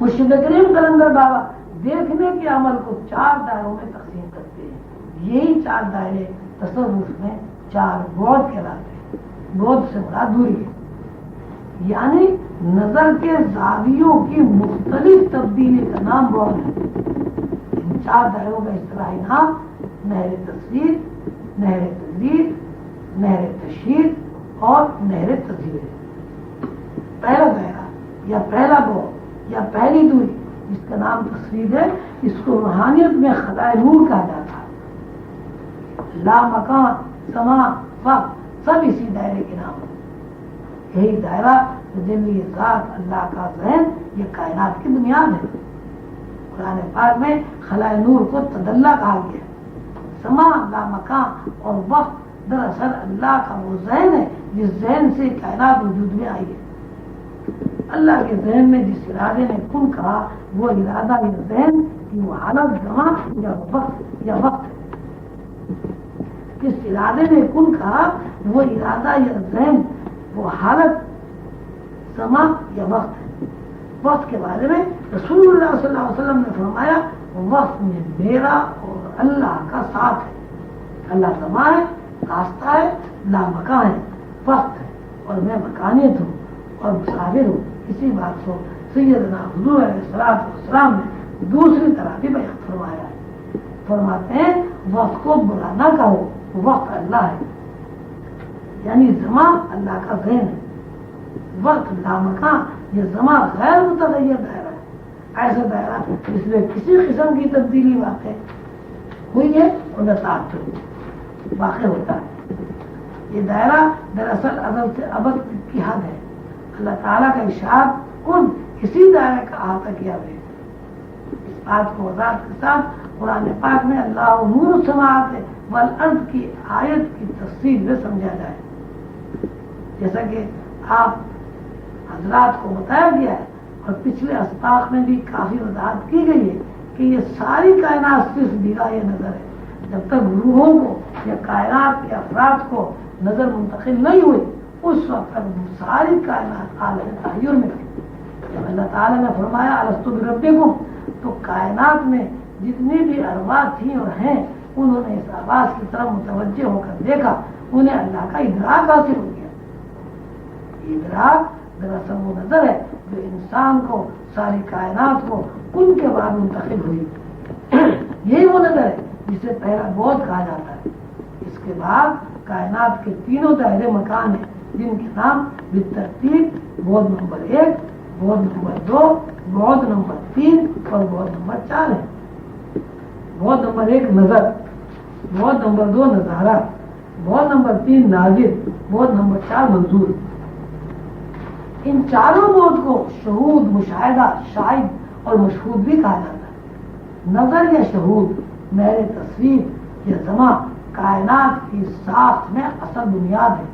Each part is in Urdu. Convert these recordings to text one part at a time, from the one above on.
مرشد کریم قلندر بابا دیکھنے کے عمل کو 4 دائروں میں تقسیم کرتے ہیں. یہی 4 دائرے تصوف میں 4 بعد کہلاتے ہیں. بعد سے مراد دوری ہے، یعنی نظر کے زاویوں کی مختلف تبدیلی کا نام بعد ہے. ان 4 دائروں کا اصطلاحی نام نہر تصویر، نہر تجدید، نہر تشہیر اور نہر تذہیر ہے. پہلا دائرہ یا پہلا بعد یا پہلی دوری جس کا نام تصویر ہے، اس کو روحانیت میں خلائے نور کہا جاتا ہے. لا مکان، زمان، وقت سب اسی دائرے کے نام ہے. یہی دائرہ تجلی ذات اللہ کا ذہن یہ کائنات کی بنیاد ہے. قرآن پاک میں خلائے نور کو تدلہ کہا گیا. زمان، لا مکان اور وقت دراصل اللہ کا وہ ذہن ہے جس ذہن سے کائنات وجود میں آئی ہے. اللہ کے ذہن میں جس ارادے نے کن کہا وہ ارادہ یا ذہن کی وہ حالت زمان یا وقت ہے. جس ارادے نے کن کہا وہ ارادہ یا ذہن وہ حالت زمان یا وقت ہے. وقت کے بارے میں رسول اللہ صلی اللہ علیہ وسلم نے فرمایا وقت میں میرا اور اللہ کا ساتھ ہے. اللہ زمان ہے، راستہ ہے، لامکان ہے، وقت ہے اور میں مکانیت ہوں اور مسافر ہوں. اسی بات کو سیدنا حضور علیہ السلام نے دوسری طرح بھی بیان فرمایا ہے. فرماتے ہیں وقت کو برا نہ کہو، وقت اللہ ہے. یعنی زمان اللہ کا ذہن ہے، وقت لامکان یہ زمان غیر متغیر دائرہ ہے. ایسا دائرہ جس میں کسی قسم کی تبدیلی واقع ہوئی ہے اور تعطل واقع ہوتا ہے. یہ دائرہ دراصل ازل سے ابد کی حد ہے. اللہ تعالیٰ کا ارشاد کن اسی دائرے کا احاطہ کیا گیا. اس بات کو وضاحت کے ساتھ قرآن پاک میں اللہ نور السماوات والارض کی آیت کی تفصیل میں سمجھا جائے. جیسا کہ آپ حضرات کو بتایا گیا ہے اور پچھلے اسباق میں بھی کافی وضاحت کی گئی ہے کہ یہ ساری کائنات صرف نگاہ نظر ہے. جب تک روحوں کو یا کائنات کے افراد کو نظر منتقل نہیں ہوئی اس وقت تک ساری کائنات عالم تحیر میں تھی. جب اللہ تعالیٰ نے فرمایا الستو بربکم تو کائنات میں جتنی بھی ارواح تھیں اور ہیں انہوں نے اس آواز کی طرف متوجہ ہو کر دیکھا. انہیں اللہ کا ادراک حاصل ہو گیا. ادراک دراصل وہ نظر ہے جو انسان کو ساری کائنات کو ان کے بعد منتقل ہوئی. یہی وہ نظر ہے جسے پہلا بعد کہا جاتا ہے. اس کے بعد کائنات کے تینوں دائرے مکان ہیں جن کے نام بالترتیب بعد نمبر 1، بعد نمبر 2، بعد نمبر 3 اور بعد نمبر 4 ہے. بعد نمبر 1 نظر، بعد نمبر 2 نظارہ، بعد نمبر 3 ناظر، بعد نمبر 4 منظور. ان چاروں بعد کو شہود، مشاہدہ، شاہد اور مشہود بھی کہا جاتا ہے. نظر یا شہود، نہر تصویر یا زمان کائنات کی ساخت میں اصل بنیاد ہے.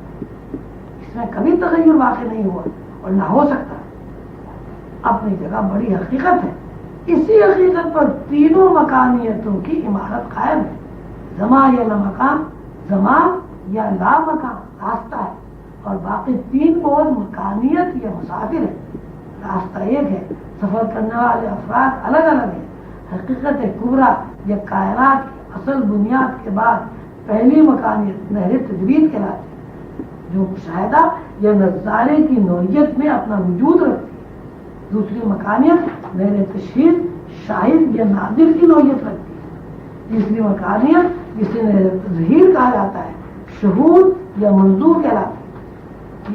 اس میں کبھی تغیر واقع نہیں ہوا اور نہ ہو سکتا. اپنی جگہ بڑی حقیقت ہے. اسی حقیقت پر تینوں مکانیتوں کی عمارت قائم ہے. زمان یا لامکان، زمان یا لامکان راستہ ہے اور باقی 3 بعد مکانیت یا مسافر ہے. راستہ ایک ہے، سفر کرنے والے افراد الگ الگ ہیں. حقیقت کبریٰ یا کائنات کی اصل بنیاد کے بعد پہلی مکانیت نہر تجرید کہلاتی ہے جو مشاہدہ یا نظارے کی نوعیت میں اپنا وجود رکھتی ہے. دوسری مکانیت نہر تشہیر، شاہد یا ناظر کی نوعیت رکھتی ہے. تیسری مکانیت جسے نہر تذہیر کہا جاتا ہے شہود یا منظور کہلاتی ہے.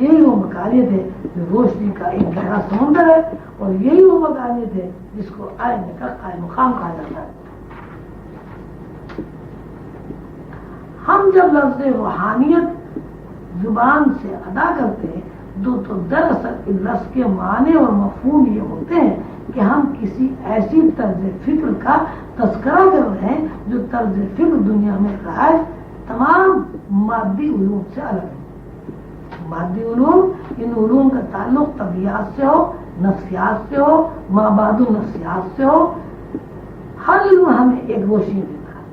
یہی وہ مکانیت ہے جو روشنی کا ایک گہرا سمندر ہے اور یہی وہ مکانیت ہے جس کو آئینے کا قائم مقام کہا جاتا ہے. ہم جب لفظ روحانیت زبان سے ادا کرتے ہیں تو دراصل اس لفظ کے معنی اور مفہوم یہ ہوتے ہیں کہ ہم کسی ایسی طرز فکر کا تذکرہ کر رہے ہیں جو طرز فکر دنیا میں رائج تمام مادی علوم سے الگ ہے. مادی علوم ان علوم کا تعلق طبیعت سے ہو، نفسیات سے ہو، مابعد النفسیات سے ہو. ہر علم ہمیں ایک روشنی دیتا ہے.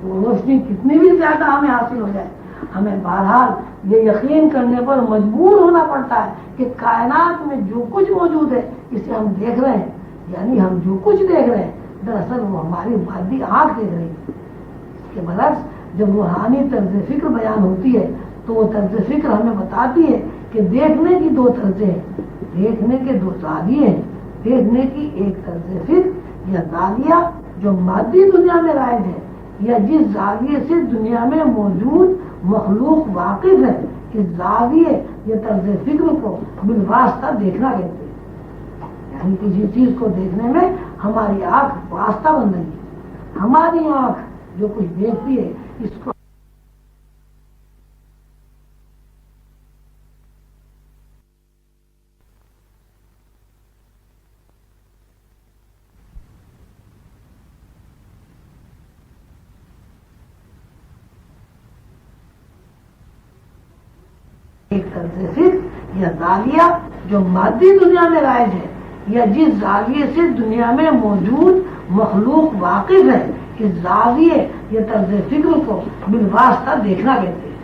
وہ روشنی کتنی بھی زیادہ ہمیں حاصل ہو جائے ہمیں بہرحال یہ یقین کرنے پر مجبور ہونا پڑتا ہے کہ کائنات میں جو کچھ موجود ہے اسے ہم دیکھ رہے ہیں یعنی ہم جو کچھ دیکھ رہے ہیں دراصل وہ ہماری مادی آنکھ دیکھ رہی ہے. اس کے برعکس جب روحانی طرز فکر بیان ہوتی ہے تو وہ طرز فکر ہمیں بتاتی ہے کہ دیکھنے کی دو طرزیں ہیں, دیکھنے کے دو زاویے ہیں. دیکھنے کی ایک طرز فکر یا زاویہ جو مادی دنیا میں رائج ہے, یا جس زاویے سے دنیا میں موجود مخلوق واقف ہے, اس زاویے یا طرز فکر کو بالواسطہ دیکھنا کہتے ہیں. یعنی کسی چیز کو دیکھنے میں ہماری آنکھ واسطہ بن رہی ہے. ہماری آنکھ جو کچھ دیکھتی ہے اس کو ایک طرز فکر یا زاویہ جو مادی دنیا میں رائج ہے, یا جس زاویے سے دنیا میں موجود مخلوق واقف ہے, اس زاویے یا طرز فکر کو بالواسطہ دیکھنا کہتے ہیں.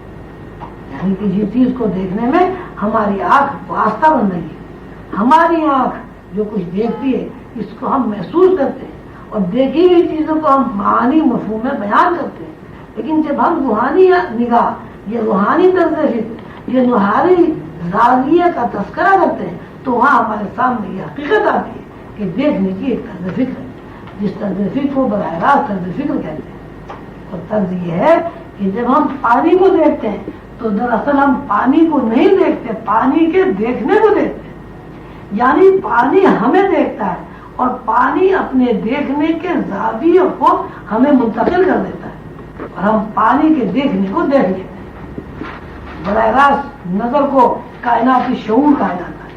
یعنی کسی چیز کو دیکھنے میں ہماری آنکھ واسطہ بن رہی ہے. ہماری آنکھ جو کچھ دیکھتی ہے اس کو ہم محسوس کرتے ہیں, اور دیکھی ہوئی چیزوں کو ہم معانی مفہوم میں بیان کرتے ہیں. لیکن جب ہم روحانی نگاہ, یہ روحانی طرز فکر, یہ روحانی زاویے کا تذکرہ کرتے ہیں, تو وہاں ہمارے سامنے یہ حقیقت آتی ہے کہ دیکھنے کی ایک طرز فکر ہے, جس طرز فکر کو براہ راست طرز فکر کہتے ہیں. اور طرز یہ ہے کہ جب ہم پانی کو دیکھتے ہیں تو دراصل ہم پانی کو نہیں دیکھتے, پانی کے دیکھنے کو دیکھتے ہیں. یعنی پانی ہمیں دیکھتا ہے اور پانی اپنے دیکھنے کے زاویے کو ہمیں منتقل کر دیتا ہے, اور ہم پانی کے دیکھنے کو دیکھ لیتے ہیں. براہ راست نظر کو کائناتی شعور کہا جاتا ہے.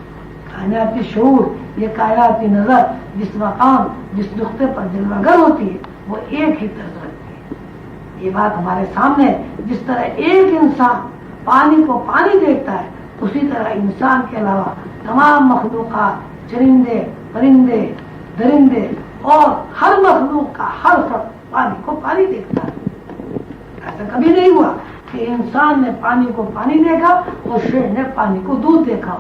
کائناتی شعور, یہ کائناتی نظر جس مقام جس نقطے پر جلوہ گر ہوتی ہے وہ ایک ہی طرز رکھتی ہے. یہ بات ہمارے سامنے ہے. جس طرح ایک انسان پانی کو پانی دیکھتا ہے, اسی طرح انسان کے علاوہ تمام مخلوقات, چرندے, پرندے, درندے اور ہر مخلوق کا ہر فرد پانی کو پانی دیکھتا ہے. ایسا کبھی نہیں ہوا کہ انسان نے پانی کو پانی دیکھا اور شیر نے پانی کو دودھ دیکھا.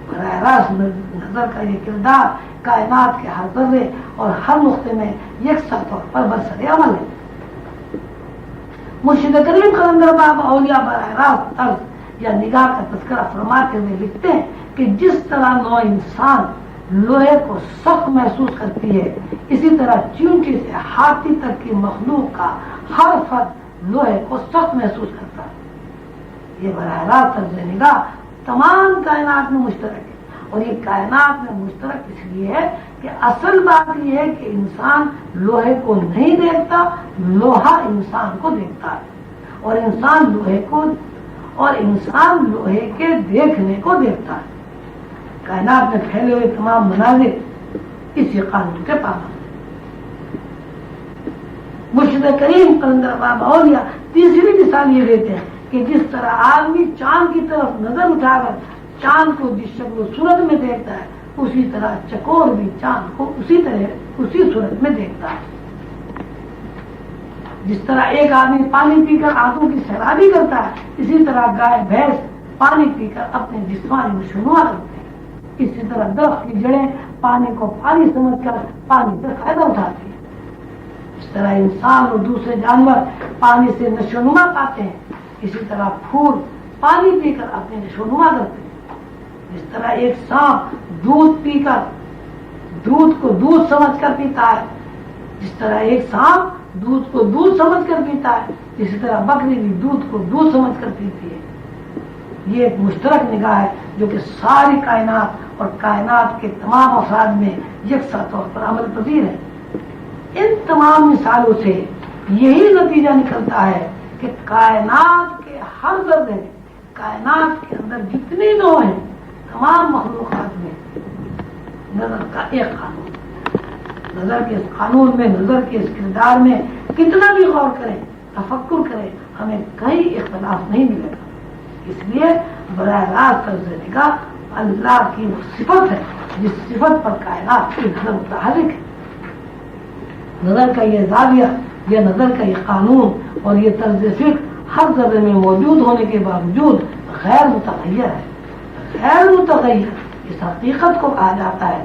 براہ راست نظر کا یہ کردار کائنات کے ہر ذرے اور ہر نقطے میں یکساں طور پر برسر عمل ہے. مرشد کریم قلندر بابا اولیاء براہ راست طرز یا نگاہ کا تذکرہ فرماتے ہوئے لکھتے ہیں کہ جس طرح نو انسان لوہے کو سخت محسوس کرتی ہے, اسی طرح چونٹی سے ہاتھی تک کی مخلوق کا ہر فرد لوہے کو سخت محسوس کرتا ہے. یہ براہ راست طرز نگاہ تمام کائنات میں مشترک ہے, اور یہ کائنات میں مشترک اس لیے ہے کہ اصل بات یہ ہے کہ انسان لوہے کو نہیں دیکھتا, لوہا انسان کو دیکھتا ہے, اور انسان لوہے کے دیکھنے کو دیکھتا ہے. کائنات میں پھیلے ہوئے تمام مناظر اسی قانون کے پابند. مرشد کریم قلندر بابا اولیاء تیسری مثال یہ دیتے ہیں کہ جس طرح آدمی چاند کی طرف نظر اٹھا کر چاند کو جس شکل و صورت میں دیکھتا ہے, اسی طرح چکور بھی چاند کو اسی صورت میں دیکھتا ہے. جس طرح ایک آدمی پانی پی کر آنکھوں کی سیرابی کرتا ہے, اسی طرح گائے بھینس پانی پی کر اپنے جسمانی نشوونما کرتے ہیں. اسی طرح درخت کی جڑیں پانی کو پانی سمجھ کر پانی سے فائدہ اٹھاتی ہیں. اس طرح انسان اور دوسرے جانور پانی سے نشوونما پاتے ہیں, اسی طرح پھول پانی پی کر اپنے نشوونما کرتے ہیں. جس طرح ایک سانپ دودھ پی کر دودھ کو دودھ سمجھ کر پیتا ہے, جس طرح ایک سانپ دودھ کو دودھ سمجھ کر پیتا ہے, اسی طرح بکری بھی دودھ کو دودھ سمجھ کر پیتی ہے. یہ ایک مشترک نگاہ ہے جو کہ ساری کائنات اور کائنات کے تمام افراد میں یکساں طور پر عمل پذیر ہے. ان تمام مثالوں سے یہی نتیجہ نکلتا ہے کہ کائنات کے ہر ذرے میں, کائنات کے اندر جتنی نوع ہیں, تمام مخلوقات میں نظر کا ایک قانون. نظر کے اس قانون میں, نظر کے اس کردار میں کتنا بھی غور کریں, تفکر کریں, ہمیں کہیں اختلاف نہیں ملے گا. اس لیے براہ راست طرز نگاہ اللہ کی وہ صفت ہے جس صفت پر کائنات کی نظر متحرک ہے. نظر کا یہ زاویہ, یہ نظر کا یہ قانون اور یہ طرز فکر ہر ذرے میں موجود ہونے کے باوجود غیر متغیر ہے. غیر متغیر اس حقیقت کو کہا جاتا ہے